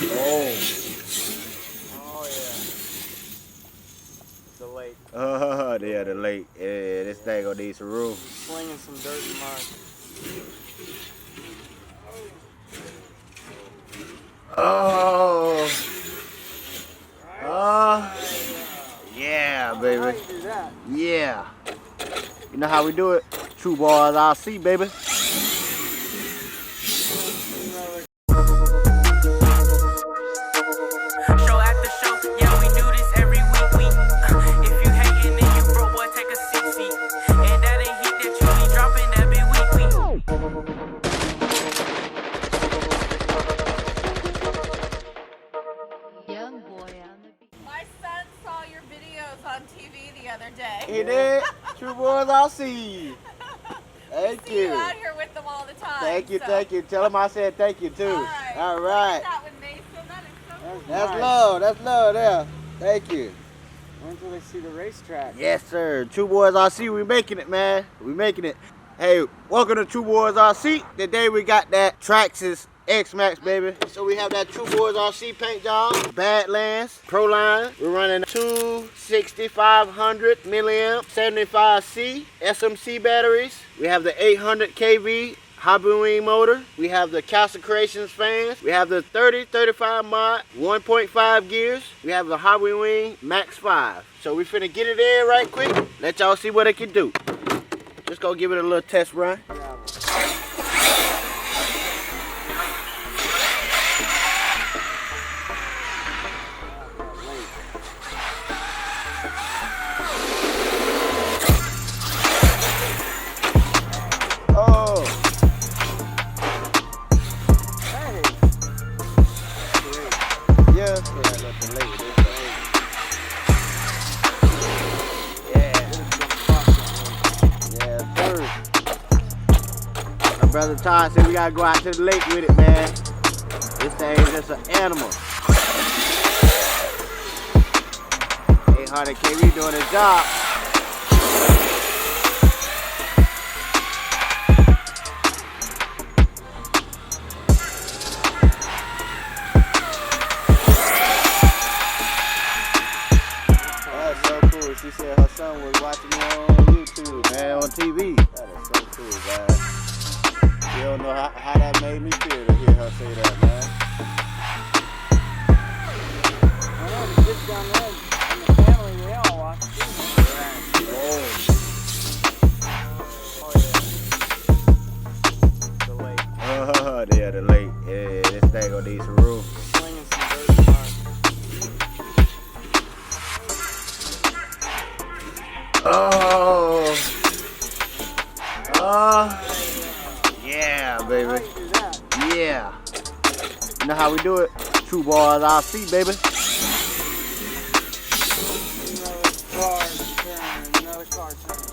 Oh. Oh yeah. The lake. Oh, yeah, the lake. Yeah, this thing gonna need some room. Slinging some dirt and mud. Oh. Yeah, baby. How you do that? Yeah. You know how we do it? True boys, I'll see, baby. Show after show, yeah, we do this every week. If you hating, then you broke, boy, take a seat. And that ain't heat that you be dropping, that be week. Young boy on the beat. My son saw your videos on TV the other day. He did? True boys, I'll see. Thank See you you. out here with them all the time. Thank you, so. thank you. Tell him I said thank you too. All right. All right. That with Mason, that is so cool. That's love. That's love there. Thank you. Wait until they see the racetrack. Yes, sir. True Boys RC, we making it, man. We making it. Hey, welcome to True Boys RC. Today we got that Traxxas X-Maxx, baby. So we have that True Boys RC paint job, Badlands, Proline. We're running two 6500 milliamp 75C SMC batteries. We have the 800 kV HobbyWing motor. We have the Castle Creations fans. We have the 30-35 mod 1.5 gears. We have the HobbyWing Max5. So we finna get it in right quick. Let y'all see what it can do. Just go give it a little test run. Oh. Hey. Yeah, nothing late. Yeah, sir. My brother Todd said we gotta go out to the lake with it, man. This thing is just an animal. 800 kV doing his job. She said her son was watching me on YouTube, man, on TV. That is so cool, guys. You don't know how that made me feel to hear her say that, man. I know the kids down there and the family, they all watch it too. Oh. The lake. Oh, yeah, the lake. Yeah, this thing gonna need some room. Slinging some dirt and mud. Oh. Yeah, baby. How you do that? Yeah. You know how we do it? True boys, I'll see, baby. Another car turning.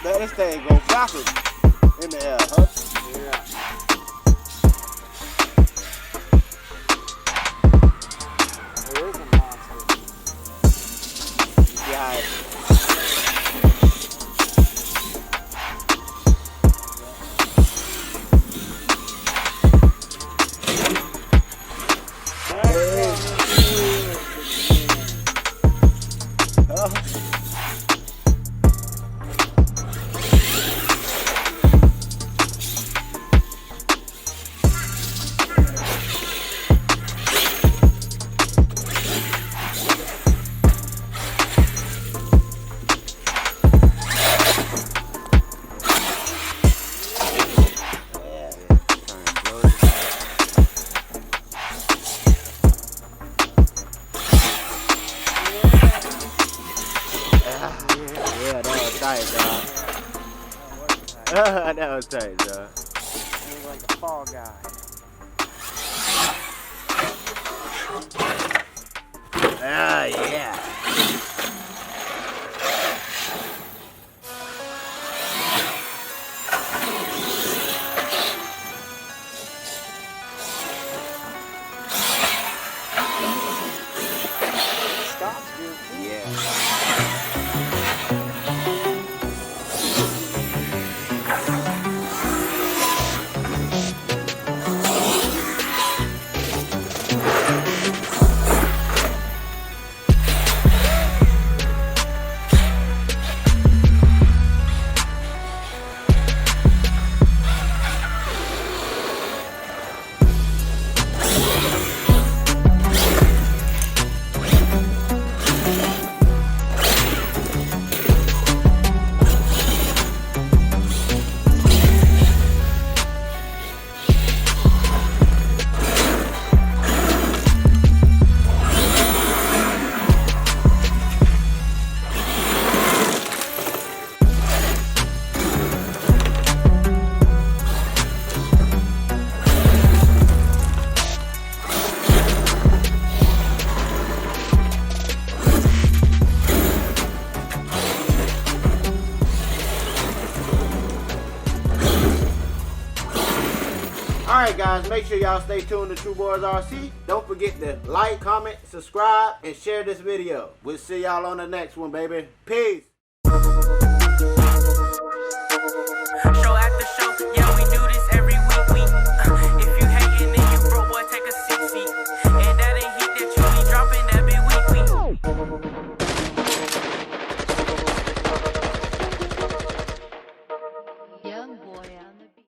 Man, this thing go backwards in the air, huh? Yeah. There is a monster. Yeah. Yeah, that was tight, dog. That was tight, dog. You look like a fall guy. Ah, yeah. Scott's good too. Yeah. Alright guys, make sure y'all stay tuned to True Boys RC. Don't forget to like, comment, subscribe, and share this video. We'll see y'all on the next one, baby. Peace.